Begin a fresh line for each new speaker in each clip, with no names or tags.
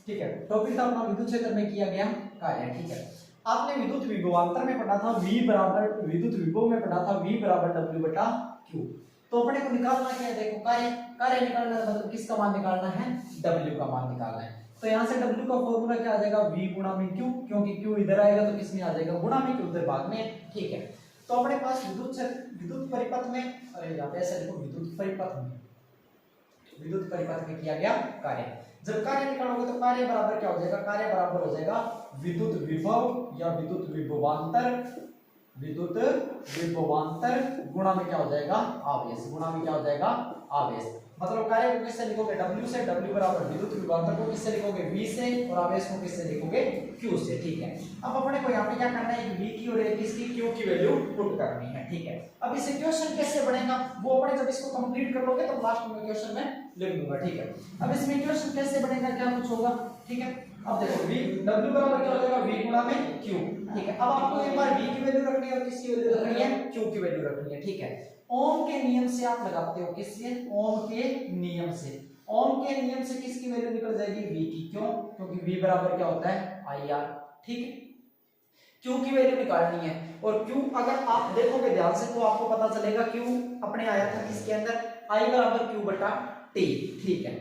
ठीक है, टॉपिक था अपना विद्युत क्षेत्र में किया गया कार्य। ठीक है, आपने विद्युत विभवांतर में पढ़ा था V बराबर, विद्युत विभव में पढ़ा था V बराबर W बटा Q। तो अपने को निकालना क्या है, देखो कार्य, कार्य निकालना है मतलब किसका मान निकालना है, W का मान निकालना है। तो यहाँ से W का फॉर्मूला क्या आ जाएगा, V गुणा में Q, क्योंकि Q इधर आएगा तो किस में आ जाएगा, गुणा में, Q उधर भाग में। ठीक है, तो अपने पास विद्युत परिपथ में, अरे यहाँ पे ऐसा लिखो विद्युत परिपथ में, विद्युत परिपथ में किया गया कार्य। जब कार्य निकालोगे तो कार्य बराबर क्या हो जाएगा, कार्य बराबर हो जाएगा विद्युत विभव या विद्युत विभवांतर, विद्युत विभवांतर गुणा में क्या हो जाएगा, आवेश, गुणा में क्या हो जाएगा, आवेश। मतलब कार्य को किससे लिखोगे, W से, W बराबर विद्युत विभवांतर को किससे लिखोगे, V से, और आवेश को किससे लिखोगे, Q से। ठीक है, अब अपने को यहाँ पे क्या करना है, V की और किसकी, Q की वैल्यू पुट करनी है। ठीक है, अब इसे क्वेश्चन कैसे बनेगा वो अपने जब इसको कंप्लीट कर लोगे तो लास्ट में क्वेश्चन में लिख दूंगा। ठीक है, अब इसमें क्वेश्चन कैसे बनेगा, क्या कुछ होगा। ठीक है, अब देखो V, W बराबर क्या हो जाएगा, V गुणा में Q। ठीक है, अब आपको एक बार V की वैल्यू रखनी है और किसकी वैल्यू रखनी है, Q की वैल्यू रखनी है। ठीक है, ओम के नियम से आप लगाते हो, किससे, ओम के नियम से। ओम के नियम से किसकी वैल्यू निकल जाएगी, V की। क्यों, क्योंकि V बराबर क्या होता है, IR। ठीक है, Q की वैल्यू निकालनी है, और Q अगर आप देखोगे ध्यान से तो आपको पता चलेगा Q अपने आया था किसके अंदर, I बराबर Q बटा T। ठीक है,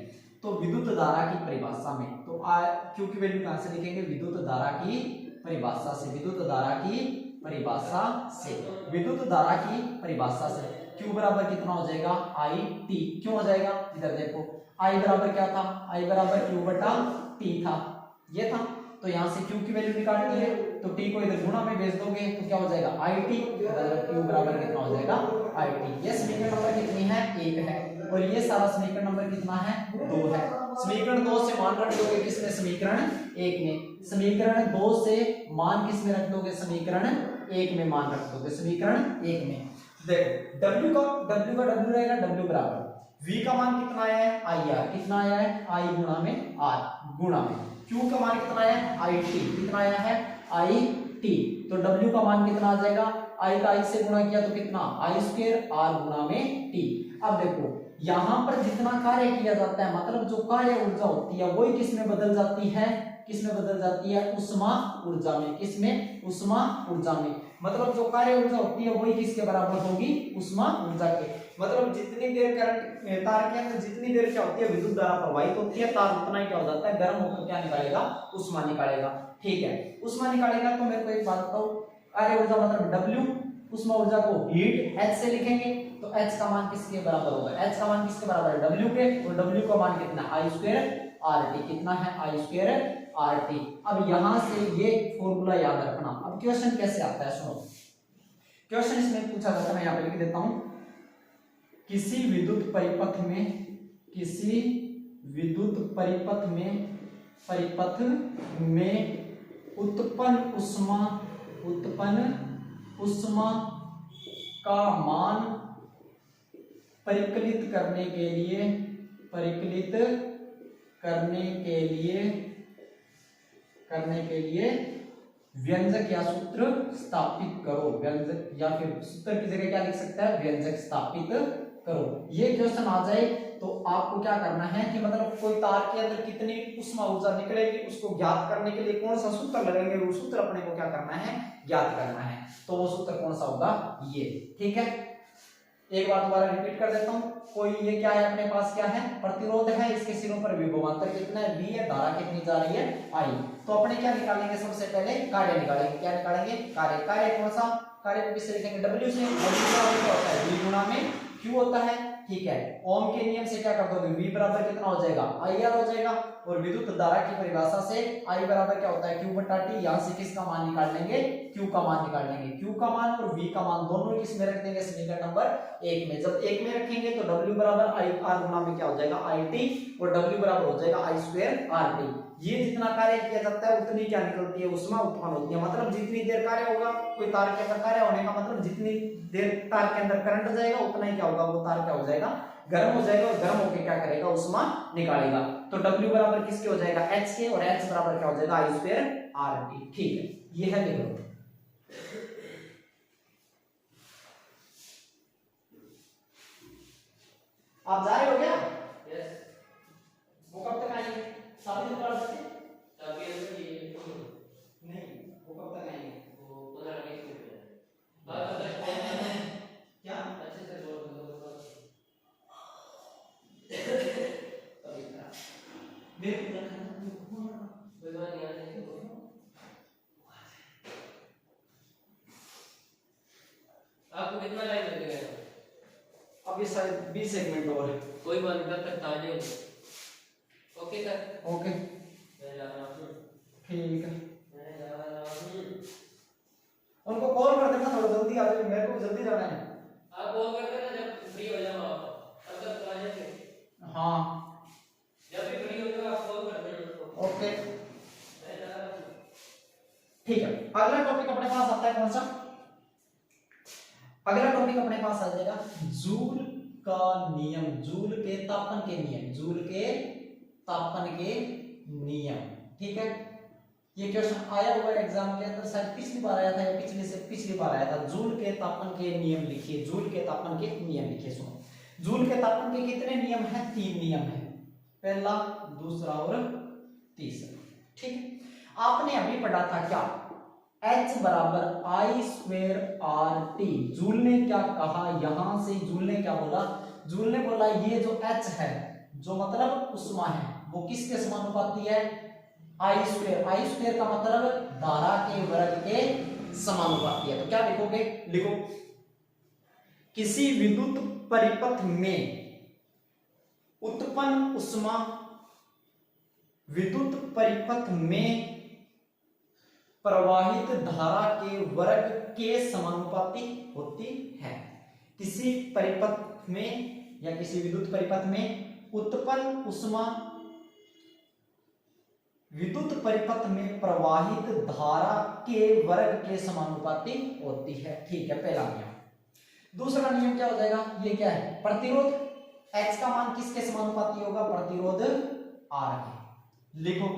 तो विद्युत धारा की परिभाषा में तो Q की वैल्यू कहां से लिखेंगे, विद्युत धारा की परिभाषा से, विद्युत धारा की परिभाषा से, विद्युत धारा की परिभाषा से Q बराबर कितना हो जाएगा, IT। क्यों हो जाएगा, इधर देखो I बराबर क्या था, I बराबर Q बटा T था, ये था। तो यहाँ से Q की वैल्यू निकालनी है तो T को इधर गुणा में भेज दोगे तो क्या हो जाएगा, IT। Q बराबर कितना हो जाएगा, IT। ये समीकरण नंबर कितनी है, 1 है, और ये सारा समीकरण नंबर कितना है, 2 है। समीकरण 2 से मान रख दोगे किसमें, समीकरण 1 में। समीकरण 2 से मान किसमें रख दोगे, समीकरण 1 में मान रख दोगे, समीकरण 1 में। देखो W का W रहेगा, W बराबर V का मान कितना आया है, IR। कितना आया है, I गुणा में R, गुणा में Q का मान कितना आया है, IT। कितना आया है, IT। तो W का मान कितना आ जाएगा, I का I से गुणा किया तो कितना, I स्क्वायर R गुणा में T। अब देखो यहां पर जितना कार्य किया जाता है, मतलब जो कार्य ऊर्जा होती है वही किसमें बदल जाती है, किसमें बदल जाती है, उष्मा ऊर्जा में। किसमें, उष्मा ऊर्जा में। मतलब जो कार्य ऊर्जा होती है वही किसके बराबर होगी, उष्मा ऊर्जा के। मतलब जितनी देर करंट तार के अंदर जितनी देर क्या होती है, विद्युत धारा प्रवाहित होती है, तार उतना ही क्या हो जाता है, गर्म होकर क्या निकालेगा, उष्मा निकालेगा। ठीक है, उष्मा निकालेगा तो मेरे को एक बात बताओ, कार्य ऊर्जा मतलब W, उष्मा ऊर्जा को हीट H से लिखेंगे तो H का मान किसके बराबर होगा, H का मान किसके बराबर है, W के, और W का मान कितना, I स्क्वायर RT। कितना है, I स्क्वायर RT। अब यहां से ये फॉर्मूला याद रखना। अब क्वेश्चन कैसे आता है, सुनो क्वेश्चन इसमें पूछा जाता है, मैं यहां पे लिख देता हूं, किसी विद्युत परिपथ में, किसी विद्युत परिपथ में उत्पन्न उष्मा का मान परिकलित करने के लिए व्यंजक या सूत्र स्थापित करो। व्यंजक या फिर सूत्र की जगह क्या लिख सकता है, व्यंजक स्थापित करो। ये क्वेश्चन आ जाए तो आपको क्या करना है कि मतलब कोई तार के अंदर कितनी उष्मा ऊर्जा निकलेगी उसको ज्ञात करने के लिए कौन सा सूत्र लगेंगे, वो सूत्र अपने को क्या करना है, ज्ञात करना है। तो वो सूत्र कौन सा होगा, ये। ठीक है, एक बार दोबारा रिपीट कर देता हूं, कोई ये क्या है अपने पास, क्या है, प्रतिरोध है, इसके सिरों पर विभवांतर कितना है, V है, धारा कितनी जा रही है, I। तो अपने क्या निकालेंगे, सबसे पहले कार्य निकालेंगे। क्या निकालेंगे, कार्य। कार्य कौन सा, कार्य को किससे लिखेंगे, W से। W बराबर क्या होता है, V गुणा में Q होता है। ठीक है, ओम के नियम से क्या कर दोगे, V बराबर कितना हो जाएगा, IR हो जाएगा, और विद्युत धारा की परिभाषा से I बराबर क्या होता है, Q बटा T। यहां से किसका मान निकाल लेंगे, Q का मान निकाल लेंगे। Q का मान और V का मान दोनों किस में रख देंगे, समीकरण नंबर 1 में। जब 1 में रखेंगे तो W बराबर IR गुणा में क्या हो जाएगा, IT, और W बराबर हो जाएगा I स्क्वायर RT। ये जितना कार्य किया जाता है उतनी क्या निकलती है, उष्मा उत्पन्न होती है। मतलब जितनी देर कार्य होगा, कोई तार के अंदर कार्य होने का मतलब जितनी देर तार के अंदर करंट जाएगा उतना ही क्या होगा, वो तार क्या हो जाएगा, गर्म हो जाएगा, और गर्म होकर क्या करेगा, उष्मा निकालेगा। तो W बराबर किसके हो जाएगा, H के, और H बराबर क्या हो जाएगा, I स्क्वायर RT। ठीक है, ये है, लिख लो। आप जा रहे हो क्या, यस। वो कब तक आएंगे, 7 दिन बाद?
आपको कितना टाइम लगेगा?
अभी शायद 20 सेकंड और।
कोई बात नहीं, तब तक ताजे हो। Okay sir.
ओके
मैं जा रहा हूँ।
ठीक है,
मैं जा रहा हूँ।
उनको कॉल कर देना, थोड़ा जल्दी आ जाए, मेरे को भी जल्दी जाना है।
आप कॉल कर देना जब फ्री हो जाओ आप, तब तक तो आ जाएंगे।
हाँ
जब भी फ्री हो जाओ आप कॉल कर देना उनको।
ओके
मैं जा रहा हूँ।
ठीक है। अगला टॉपिक अपने पास आता है कौन सा? अगला टॉपिक अपने पास आ जाएगा जूल का नियम, जूल के तापन के नियम, जूल के तापन के नियम। ठीक है, ये क्वेश्चन आया हुआ है एग्जाम के अंदर, शायद पिछली बार आया था या पिछली बार आया था। जूल के तापन के नियम लिखिए, जूल के तापन के नियम लिखिए। सुनो, जूल के तापन के कितने नियम हैं? 3 नियम है, पहला, दूसरा और तीसरा। ठीक है, आपने अभी पढ़ा था क्या? H बराबर आई स्क्वेर आर टी। जूल ने क्या कहा? यहां से जूल ने क्या बोला? जूल ने बोला ये जो H है, जो मतलब उष्मा है, वो किसके समानुपाती है? आई स्क्वेर। आई स्क्वेर का मतलब धारा के वर्ग के समानुपाती है। तो क्या लिखोगे? लिखो, किसी विद्युत परिपथ में उत्पन्न उष्मा विद्युत परिपथ में प्रवाहित धारा के वर्ग के समानुपाती होती है। किसी परिपथ में या किसी विद्युत परिपथ में उत्पन्न उष्मा विद्युत परिपथ में प्रवाहित धारा के वर्ग के समानुपाती होती है। ठीक है, पहला नियम। दूसरा नियम क्या हो जाएगा? ये क्या है? प्रतिरोध। H का मान किसके समानुपाती होगा? प्रतिरोध R के। लिखो,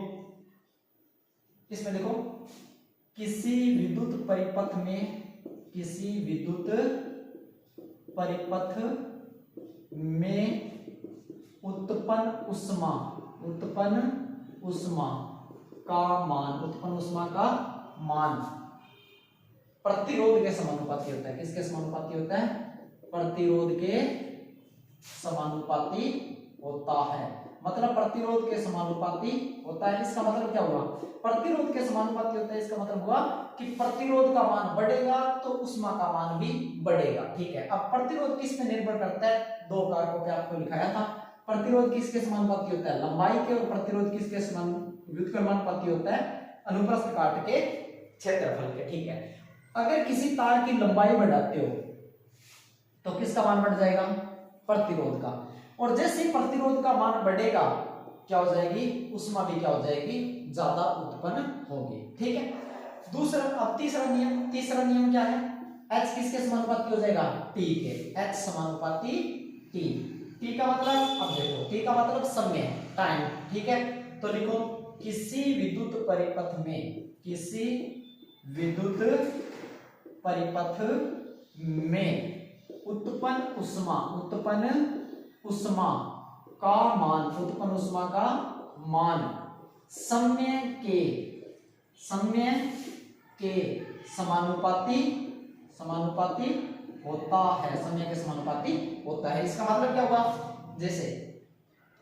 इसमें लिखो, किसी विद्युत परिपथ में, किसी विद्युत परिपथ में उत्पन्न उष्मा का मान, उत्पन्न उष्मा का मान प्रतिरोध के समानुपाती होता है। किसके समानुपाती होता है? प्रतिरोध के समानुपाती होता है। मतलब प्रतिरोध के समानुपाती होता है। इसका मतलब क्या हुआ? प्रतिरोध के समानुपाती होता है, इसका मतलब हुआ कि प्रतिरोध का मान बढ़ेगा तो उष्मा का मान भी बढ़ेगा। ठीक है, अब प्रतिरोध किस पे निर्भर करता है? 2 कारकों पे आपको लिखाया था। प्रतिरोध किसके समानुपाती होता है? लंबाई के। और प्रतिरोध किसके व्युत्क्रमानुपाती होता है? अनुप्रस्थ काट के क्षेत्रफल के। ठीक है, अगर किसी तार की लंबाई बढ़ाते हो तो किसका मान बढ़ जाएगा? प्रतिरोध का। और जैसे प्रतिरोध का मान बढ़ेगा, क्या हो जाएगी? उष्मा भी क्या हो जाएगी? ज्यादा उत्पन्न होगी। ठीक है, दूसरा। अब तीसरा नियम क्या है? H किसके समानुपाती हो जाएगा? T के। H समानुपाती T। T का मतलब, अब देखो, T का मतलब समय, टाइम। ठीक है, तो लिखो, किसी विद्युत परिपथ में, किसी विद्युत परिपथ में उत्पन्न उष्मा का मान, उत्पन्न उष्मा का मान समय के समानुपाती होता है। समय के समानुपाती होता है। इसका मतलब क्या हुआ? जैसे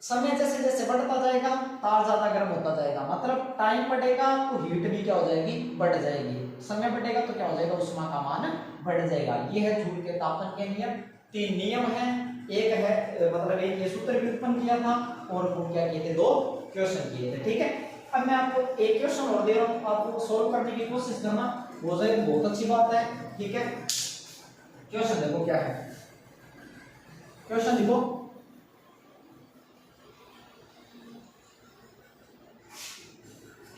समय जैसे जैसे बढ़ता जाएगा, तार ज्यादा गर्म होता जाएगा, मतलब टाइम बढ़ेगा तो हीट भी क्या हो जाएगी? बढ़ जाएगी। समय बढ़ेगा तो क्या हो जाएगा? उष्मा का मान बढ़ जाएगा। ये है जूल के तापन के नियम। 3 नियम हैं। एक है, मतलब एक ये सूत्र भी उत्पन्न किया था, और वो क्या किए थे? 2 क्वेश्चन किए थे। ठीक है, अब मैं आपको एक क्वेश्चन और दे रहा हूं, आपको सोल्व करने की कोशिश करना, हो जाए तो बहुत अच्छी बात है। ठीक है, क्वेश्चन देखो क्या है। क्वेश्चन लिखो,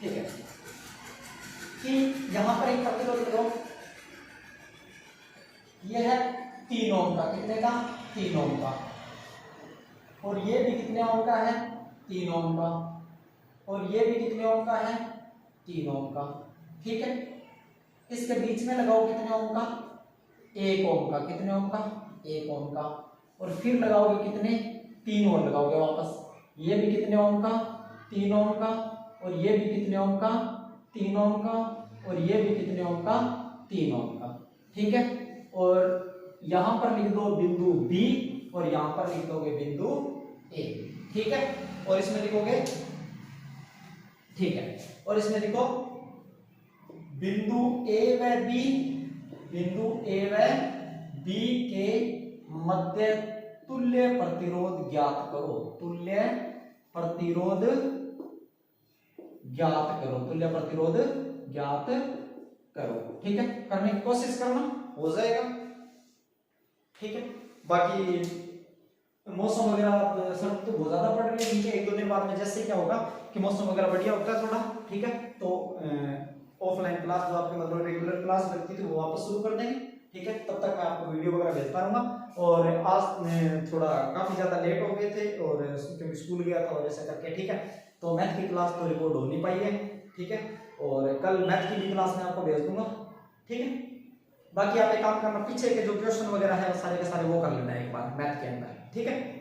ठीक है, कि यहां पर एक प्रतिरोध लो, ये है 3 ओम का। कितने का? 3 ओम का। और ये भी कितने ओम का है? 3 ओम का। और ये भी कितने ओम का है? 3 ओम का। ठीक है, इसके बीच में लगाओ कितने ओम का? 1 ओम का। कितने ओम का? 1 ओम का। और फिर लगाओगे कितने? 3 और लगाओगे वापस। ये भी कितने ओम का? 3 ओम का। और ये भी कितने ओम का? 3 ओम का। और ये भी कितने ओम का? 3 ओम का। ठीक है, और यहां पर लिख दो बिंदु B, और यहां पर लिख दोगे बिंदु A। ठीक है, और इसमें लिखोगे ठीक है। और इसमें देखो बिंदु ए व बी, बिंदु ए व बी के मध्य तुल्य प्रतिरोध ज्ञात करो, तुल्य प्रतिरोध ज्ञात करो, तुल्य प्रतिरोध ज्ञात करो। ठीक है, करने की कोशिश करना, हो जाएगा। ठीक है, बाकी मौसम वगैरह सब तो बहुत ज्यादा पड़ रही है, ठीक है। एक दो दिन बाद में जैसे क्या होगा कि मौसम वगैरह बढ़िया होता है थोड़ा, ठीक है, तो ऑफलाइन क्लास जो आपके मतलब रेगुलर क्लास लगती थी वो वापस शुरू कर देंगे। ठीक है, तब तक मैं आपको वीडियो वगैरह भेजता रहूंगा। और आज थोड़ा काफी ज्यादा लेट हो गए थे और क्योंकि स्कूल गया था और ऐसा करके, ठीक है, तो मैथ की क्लास तो रिकॉर्ड हो नहीं पाई है। ठीक है, और कल मैथ की भी क्लास मैं आपको भेज दूंगा। ठीक है, बाकी आप एक काम करना, पीछे के जो क्वेश्चन वगैरह है सारे के सारे वो कर लेना एक बार मैथ के अंदर। ठीक है।